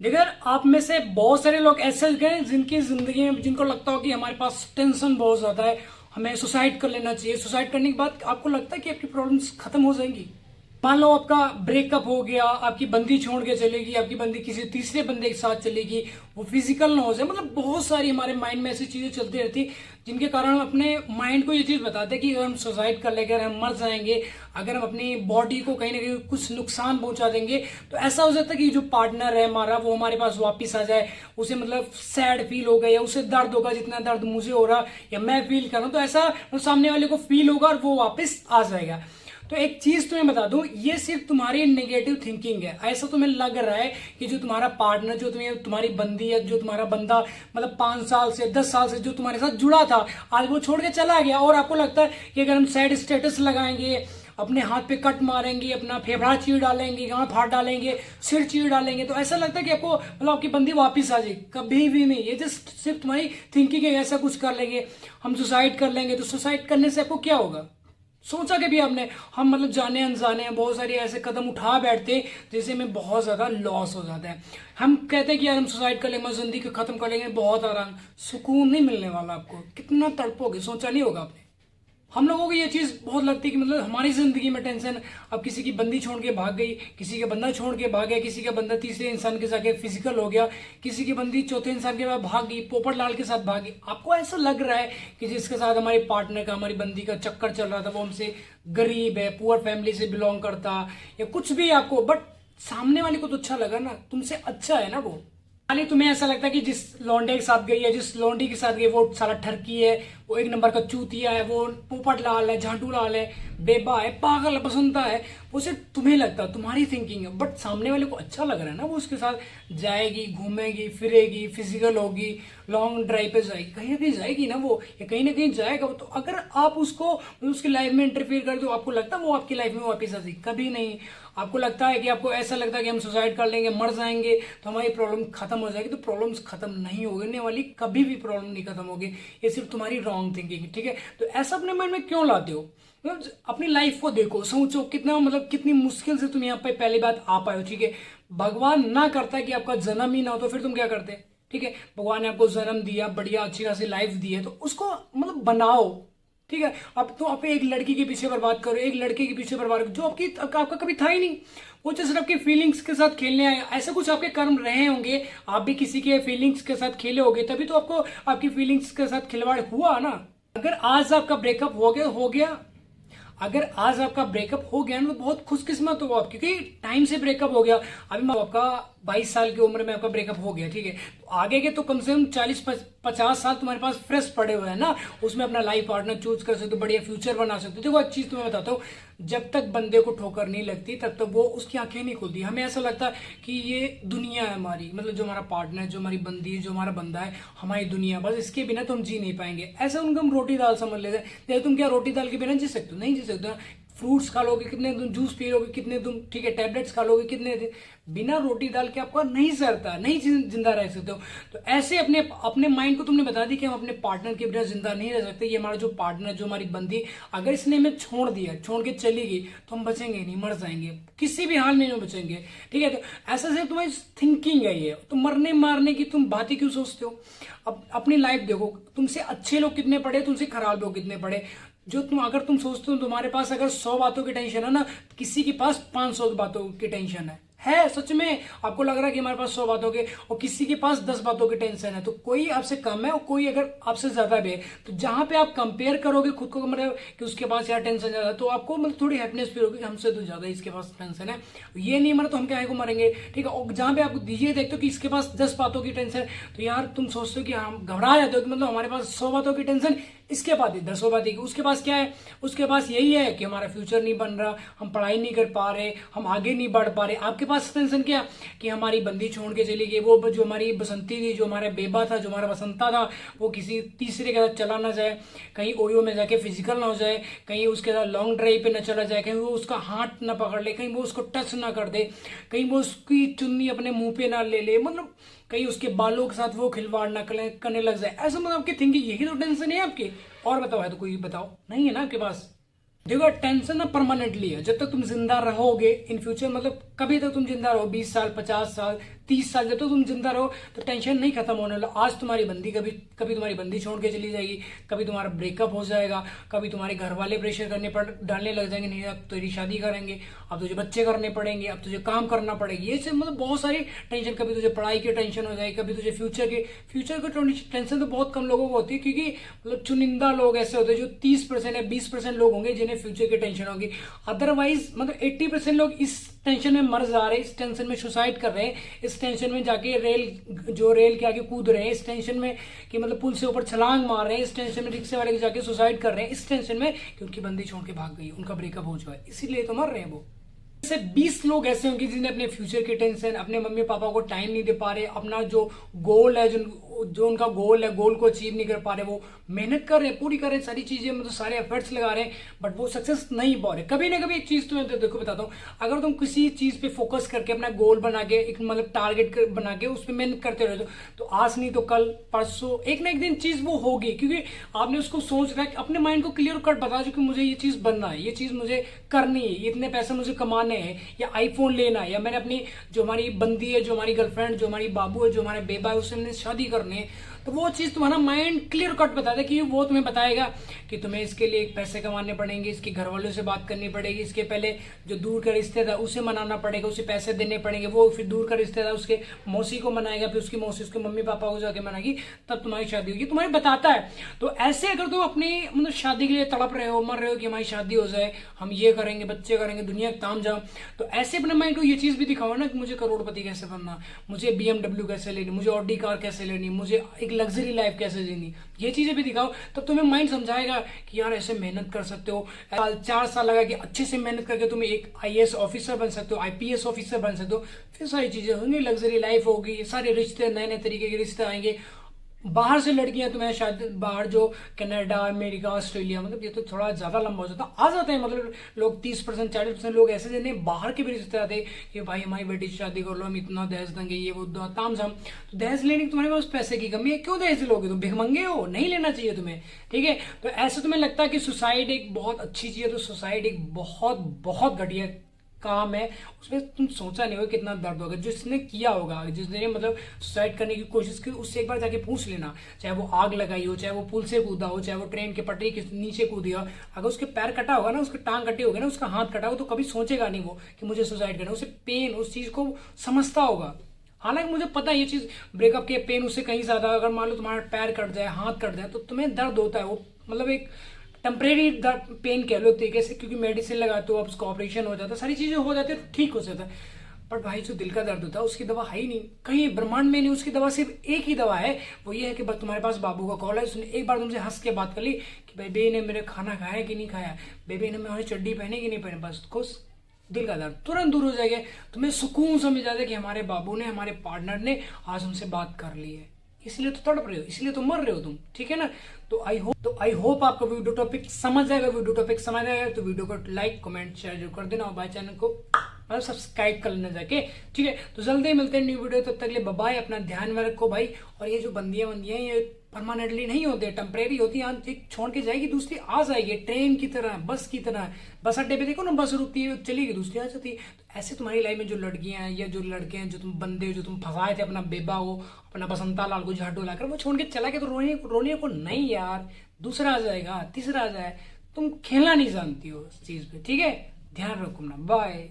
देखिए यार, आप में से बहुत सारे लोग ऐसे हैं जिनकी जिंदगी में जिनको लगता हो कि हमारे पास टेंशन बहुत ज्यादा है, हमें सुसाइड कर लेना चाहिए। सुसाइड करने के बाद आपको लगता है कि आपकी प्रॉब्लम्स खत्म हो जाएंगी। मान लो आपका ब्रेकअप हो गया, आपकी बंदी छोड़ के चलेगी, आपकी बंदी किसी तीसरे बंदे के साथ चलेगी, वो फिजिकल ना हो जाए। मतलब बहुत सारी हमारे माइंड में ऐसी चीजें चलती रहती जिनके कारण हम अपने माइंड को ये चीज बताते हैं कि अगर हम सुसाइड कर लेंगे, अगर हम मर जाएंगे, अगर हम अपनी बॉडी को कहीं ना कहीं कुछ नुकसान पहुंचा देंगे, तो ऐसा हो जाता है कि जो पार्टनर है हमारा वो हमारे पास वापिस आ जाए। उसे मतलब सैड फील होगा या उसे दर्द होगा जितना दर्द मुझे हो रहा या मैं फील कर रहा हूं, तो ऐसा सामने वाले को फील होगा और वो वापस आ जाएगा। तो एक चीज तुम्हें बता दूं, ये सिर्फ तुम्हारी नेगेटिव थिंकिंग है। ऐसा तुम्हें लग रहा है कि जो तुम्हारा पार्टनर, जो तुम्हें तुम्हारी बंदी है, जो तुम्हारा बंदा मतलब 5 साल से 10 साल से जो तुम्हारे साथ जुड़ा था, आज वो छोड़ के चला गया। और आपको लगता है कि अगर हम सैड स्टेटस लगाएंगे, अपने हाथ पे कट मारेंगे, अपना फेफड़ा चीर डालेंगे, गांठ फाड़ डालेंगे, सिर चीर डालेंगे, तो ऐसा लगता है कि आपको मतलब आपकी बंदी वापिस आ जाएगी। कभी भी नहीं, ये जस्ट सिर्फ तुम्हारी थिंकिंग है। ऐसा कुछ कर लेंगे, हम सुसाइड कर लेंगे, तो सुसाइड करने से आपको क्या होगा? सोचा कि भी आपने? हम मतलब जाने अनजाने हैं बहुत सारे ऐसे कदम उठा बैठते हैं जिससे हमें बहुत ज्यादा लॉस हो जाता है। हम कहते हैं कि यार हम सुसाइड कर लेंगे, जिंदगी को खत्म कर लेंगे, बहुत आराम, सुकून नहीं मिलने वाला आपको। कितना तड़पोगे, सोचा नहीं होगा आपने। हम लोगों को ये चीज बहुत लगती है कि मतलब हमारी जिंदगी में टेंशन। अब किसी की बंदी छोड़ के भाग गई, किसी का बंदा छोड़ के भाग गया, किसी का बंदा तीसरे इंसान के जाके फिजिकल हो गया, किसी की बंदी चौथे इंसान के बाद भाग गई, पोपट लाल के साथ भागी। आपको ऐसा लग रहा है कि जिसके साथ हमारे पार्टनर का, हमारी बंदी का चक्कर चल रहा था, वो हमसे गरीब है, पुअर फैमिली से बिलोंग करता या कुछ भी आपको, बट सामने वाले को तो अच्छा लगा ना, तुमसे अच्छा है ना वो। खाली तुम्हें ऐसा लगता है कि जिस लौंडे के साथ गई है, जिस लौंडी के साथ गई, वो साला ठरकी है, वो एक नंबर का चूतिया है, वो पोपट लाल है, झांटू लाल है, बेबा है, पागल है, बसंता है। वो सिर्फ तुम्हें लगता है, तुम्हारी थिंकिंग है, बट सामने वाले को अच्छा लग रहा है ना। वो उसके साथ जाएगी, घूमेगी फिरेगी, फिजिकल होगी, लॉन्ग ड्राइव पे जाएगी, कहीं ना कहीं जाएगी ना वो, या कहीं ना कहीं जाएगा। तो अगर आप उसको उसकी लाइफ में इंटरफेयर कर दो, आपको लगता है वो आपकी लाइफ में वापिस आ जाएगी? कभी नहीं। आपको लगता है कि आपको ऐसा लगता है कि हम सुसाइड कर लेंगे, मर जाएंगे, तो हमारी प्रॉब्लम खत्म हो जाएगी। तो प्रॉब्लम्स खत्म नहीं होने वाली, कभी भी प्रॉब्लम नहीं खत्म होगी। ये सिर्फ तुम्हारी रॉन्ग थिंकिंग है, ठीक है? तो ऐसा अपने माइंड में क्यों लाते हो? मतलब अपनी लाइफ को देखो, सोचो कितना मतलब कितनी मुश्किल से तुम यहाँ पे पहली बात आ पाए हो, ठीक है? भगवान ना करता है कि आपका जन्म ही ना हो, तो फिर तुम क्या करते? ठीक है, भगवान ने आपको जन्म दिया, बढ़िया अच्छी खासी लाइफ दी है, तो उसको मतलब बनाओ। ठीक है, अब तो आप एक लड़की के पीछे बर्बाद करो, एक लड़के के पीछे बर्बाद करो जो आपका कभी था ही नहीं। वो जो सिर्फ आपकी फीलिंग्स के साथ खेलने आए, ऐसा कुछ आपके कर्म रहे होंगे, आप भी किसी के फीलिंग्स के साथ खेले होंगे, तभी तो आपको आपकी फीलिंग्स के साथ खिलवाड़ हुआ ना। अगर आज आपका ब्रेकअप हो गया, अगर आज आपका ब्रेकअप हो गया ना, तो बहुत खुशकिस्मत हो आप, क्योंकि टाइम से ब्रेकअप हो गया। अभी आपका 22 साल की उम्र में आपका ब्रेकअप हो गया, ठीक है? तो आगे के तो कम से कम 40-50 साल तुम्हारे पास फ्रेश पड़े हुए हैं ना, उसमें अपना लाइफ पार्टनर चूज कर सकते हो, बढ़िया फ्यूचर बना सकते हो। देखो एक चीज तुम्हें बताता हूँ, जब तक बंदे को ठोकर नहीं लगती तब तक वो उसकी आंखें नहीं खुलती। हमें ऐसा लगता है कि ये दुनिया है हमारी, मतलब जो हमारा पार्टनर है, जो हमारी बंदी है, जो हमारा बंदा है, हमारी दुनिया, बस इसके बिना तो हम जी नहीं पाएंगे। ऐसा उनको हम रोटी दाल समझ लेते हैं। तुम क्या रोटी दाल के बिना जी सकते हो? नहीं जी सकते। फ्रूट्स खा लोगे कितने दिन, जूस पी लोगे कितने दिन, ठीक है, टैबलेट्स खा लोगे कितने दिन, बिना रोटी दाल के आपका नहीं सरता, नहीं जिंदा रह सकते हो। तो ऐसे अपने अपने माइंड को तुमने बता दी कि हम अपने पार्टनर के बिना जिंदा नहीं रह सकते। ये हमारा जो पार्टनर, जो हमारी बंदी, अगर इसने हमें छोड़ दिया, छोड़ के चली गई, तो हम बचेंगे नहीं, मर जाएंगे, किसी भी हाल में नहीं बचेंगे। ठीक है, तो ऐसा से तुम्हारी थिंकिंग है ये। तो मरने मारने की तुम बात ही क्यों सोचते हो? अब अपनी लाइफ देखो, तुमसे अच्छे लोग कितने पड़े, तुमसे खराब लोग कितने पड़े। जो तुम अगर तुम सोचते हो तुम्हारे पास अगर 100 बातों की टेंशन है ना, किसी के पास 500 बातों की टेंशन है सच में। आपको लग रहा है कि हमारे पास 100 बातों के, और किसी के पास 10 बातों की टेंशन है। तो कोई आपसे कम है और कोई अगर आपसे ज्यादा भी है, तो जहां पे आप कंपेयर करोगे खुद को, मतलब कि उसके पास यार टेंशन ज्यादा है, तो आपको मतलब थोड़ी हैप्पीनेस फील होगी कि हमसे तो ज्यादा इसके पास टेंशन है, ये नहीं मरा तो हम क्या को मरेंगे। ठीक है, और जहां पे आप ये देखते हो कि इसके पास 10 बातों की टेंशन है, तो यार तुम सोचते हो कि हम घबरा जाते हो कि मतलब हमारे पास 100 बातों की टेंशन, इसके पास 10 बातें की। उसके पास क्या है? उसके पास यही है कि हमारा फ्यूचर नहीं बन रहा, हम पढ़ाई नहीं कर पा रहे, हम आगे नहीं बढ़ पा रहे। आपके पास टेंशन क्या कि हमारी बंदी छोड़ के चली गई, वो जो हमारी बसंती थी, जो हमारा बेबा था, जो हमारा बसंता था, वो किसी तीसरे के साथ चला ना जाए, कहीं ओयो में जाके फिजिकल ना हो जाए, कहीं उसके साथ लॉन्ग ड्राइव पे ना चला जाए, कहीं वो उसका हाथ ना पकड़ ले, कहीं वो उसको टच ना कर दे, कहीं वो उसकी चुन्नी अपने मुंह पे ना ले ले, मतलब कहीं उसके बालों के साथ वो खिलवाड़ ना करने लग जाए। ऐसा मतलब आपकी थिंकिंग, यही तो टेंशन है आपकी। और बताओ, है तो कोई बताओ, नहीं है ना आपके पास? देखो टेंशन ना परमानेंटली है, जब तक तुम जिंदा रहोगे इन फ्यूचर, मतलब कभी तक तुम जिंदा रहो, 20 साल 50 साल 30 साल, जब तक तुम जिंदा रहो तो टेंशन नहीं खत्म होने वाला। आज तुम्हारी बंदी कभी कभी तुम्हारी बंदी छोड़ के चली जाएगी, कभी तुम्हारा ब्रेकअप हो जाएगा, कभी तुम्हारे घर वाले प्रेशर डालने लग जाएंगे, नहीं अब तेरी शादी करेंगे, अब तुझे बच्चे करने पड़ेंगे, अब तुझे काम करना पड़ेगी, ये सब मतलब बहुत सारी टेंशन। कभी तुझे पढ़ाई की टेंशन हो जाएगी, कभी तुझे फ्यूचर की टेंशन तो बहुत कम लोगों को होती है, क्योंकि मतलब चुनिंदा लोग ऐसे होते हैं जो 30% या 20% लोग होंगे जिन्हें फ्यूचर की टेंशन होगी। अदरवाइज मतलब 80% लोग इस टेंशन में मर जा रहे हैं, इस टेंशन में सुसाइड कर रहे हैं, इस टेंशन में जाके रेल के आगे कूद रहे हैं, इस टेंशन में कि मतलब पुल से ऊपर छलांग मार रहे हैं, इस टेंशन में रिक्शे वाले के जाके सुसाइड कर रहे हैं, इस टेंशन में कि उनकी बंदी छोड़ के भाग गई, उनका ब्रेकअप हो चुका है, इसीलिए तो मर रहे हैं वो। जैसे 20 लोग ऐसे होंगे जिन्हें अपने फ्यूचर की टेंशन, अपने मम्मी पापा को टाइम नहीं दे पा रहे, अपना जो गोल है, जो उनका गोल है, गोल को अचीव नहीं कर पा रहे, वो मेहनत कर रहे हैं, पूरी कर रहे हैं, सारी चीजें मतलब सारे एफर्ट्स लगा रहे हैं, बट वो सक्सेस नहीं पा रहे। कभी ना कभी एक चीज तुम्हें देखो बताता हूँ, अगर तुम किसी चीज पे फोकस करके अपना गोल बना के एक मतलब टारगेट बना के उस पर मेहनत करते रहो तो आज नहीं तो कल परसों एक ना एक दिन चीज वो होगी, क्योंकि आपने उसको सोच रहा है, अपने माइंड को क्लियर कट बता दो कि मुझे ये चीज बनना है, ये चीज मुझे करनी है, इतने पैसे मुझे कमाने हैं, या आईफोन लेना है, या मैंने अपनी जो हमारी बंदी है, जो हमारी गर्लफ्रेंड, जो हमारी बाबू है, जो हमारे बेबा है, उससे मैंने शादी करनी है। तो वो चीज तुम्हारा माइंड क्लियर कट बता दे कि वो तुम्हें बताएगा कि तुम्हें इसके लिए पैसे कमाने पड़ेंगे, इसके घर वालों से बात करनी पड़ेगी, इसके पहले जो दूर का रिश्तेदार उसे मनाना पड़ेगा, उसे पैसे देने पड़ेंगे, वो फिर दूर का रिश्तेदार उसके मौसी को मनाएगा, फिर उसकी मौसी उसके मम्मी पापा को जाके मनाएगी, तब तुम्हारी शादी होगी, तुम्हें बताता है। तो ऐसे अगर तुम अपनी मतलब शादी के लिए तड़प रहे हो, मर रहे हो कि हमारी शादी हो जाए, हम ये करेंगे, बच्चे करेंगे, दुनिया के ताम जाओ, तो ऐसे अपने माइंड को ये चीज भी दिखाओ ना कि मुझे करोड़पति कैसे बनना, मुझे BMW कैसे लेनी, मुझे ऑडी कार कैसे लेनी, मुझे एक लग्जरी लाइफ कैसे जीनी, ये चीजें भी दिखाओ। तब तुम्हें माइंड समझाएगा कि यार ऐसे मेहनत कर सकते हो, 4 साल लगा कि अच्छे से मेहनत करके तुम एक IAS ऑफिसर बन सकते हो, IPS ऑफिसर बन सकते हो, फिर सारी चीजें होंगी, लग्जरी लाइफ होगी, सारे रिश्ते नए नए तरीके के रिश्ते आएंगे। बाहर से लड़कियां तुम्हें शायद बाहर जो कनाडा, अमेरिका, ऑस्ट्रेलिया, मतलब ये तो थोड़ा ज्यादा लंबा हो जाता, आ जाते हैं मतलब लोग 30% 40% लोग ऐसे जिन्हें बाहर के भी रिश्ते आते कि भाई हमारी बेटी से शादी कर लो, हम इतना दहेज देंगे, ये वो ताम झाम। तो दहेज लेने की तुम्हारे पास पैसे की कमी है, क्यों दहेज लोगे, तुम भिखमंगे हो, नहीं लेना चाहिए तुम्हें, ठीक है। तो ऐसे तुम्हें लगता है कि सुसाइड एक बहुत अच्छी चीज है, तो सुसाइड एक बहुत बहुत घटिया काम है, उसमें तुम सोचा नहीं होगा कितना दर्द होगा। जिसने किया होगा, जिसने मतलब सुसाइड करने की कोशिश की, उससे एक बार जाके पूछ लेना, चाहे वो आग लगाई हो, चाहे वो पुल से कूदा हो, चाहे वो ट्रेन के पटरी के नीचे कूदी हो, अगर उसके पैर कटा होगा ना, उसके टांग कटी होगी ना, उसका हाथ कटा होगा, तो कभी सोचेगा नहीं वो कि मुझे सुसाइड करना, उसे पेन उस चीज को समझता होगा। हालांकि मुझे पता है ये चीज, ब्रेकअप के पेन उससे कहीं ज्यादा, अगर मान लो तुम्हारा पैर कट जाए, हाथ कट जाए, तो तुम्हें दर्द होता है, वो मतलब एक टेम्परेरी पेन कह लो तरीके से, क्योंकि मेडिसिन लगाते हो, अब उसका ऑपरेशन हो जाता है, सारी चीजें हो जाती है, ठीक हो जाता है। पर भाई जो दिल का दर्द होता है उसकी दवा है ही नहीं, कहीं ब्रह्मांड में नहीं, उसकी दवा सिर्फ एक ही दवा है, वो ये है कि बस तुम्हारे पास बाबू का कॉल है, उसने एक बार तुमसे हंस के बात कर ली कि भाई बेबी ने मेरे खाना खाया कि नहीं खाया, बेबी ने मेरी चड्डी पहनी कि नहीं पहनी, बस खुश, दिल का दर्द तुरंत दूर हो जाएगा, तुम्हें सुकून समझ जाता है कि हमारे बाबू ने, हमारे पार्टनर ने आज हमसे बात कर ली है, इसलिए तो तड़प रहे हो, इसलिए तो मर रहे हो तुम, ठीक है ना। तो आई होप आपको वीडियो टॉपिक समझ आएगा। वीडियो टॉपिक समझ आएगा तो वीडियो को लाइक कमेंट शेयर जरूर कर देना, और भाई चैनल को मतलब सब्सक्राइब कर लेना जाके, ठीक है। तो जल्दी मिलते हैं न्यू वीडियो, तब तक के लिए बाय बाय, अपना ध्यान में रखो भाई। और ये जो बंदियां ये परमानेंटली नहीं होते, टेम्परेरी होती है, एक छोड़ के जाएगी दूसरी आ जाएगी, ट्रेन की तरह, बस की तरह, बस अड्डे पे देखो ना, बस रुकती है चलेगी दूसरी आ जाती है। तो ऐसे तुम्हारी लाइफ में जो लड़कियां हैं या जो लड़के हैं, जो तुम बंदे जो तुम फंसाए थे, अपना बेबा को, अपना बसंता लाल को झाड़ू लाकर, वो छोड़ के चला गया, तो रोने को नहीं यार, दूसरा आ जाएगा, तीसरा आ जाए, तुम खेलना नहीं जानती हो उस चीज पे, ठीक है। ध्यान रखो ना, बाय।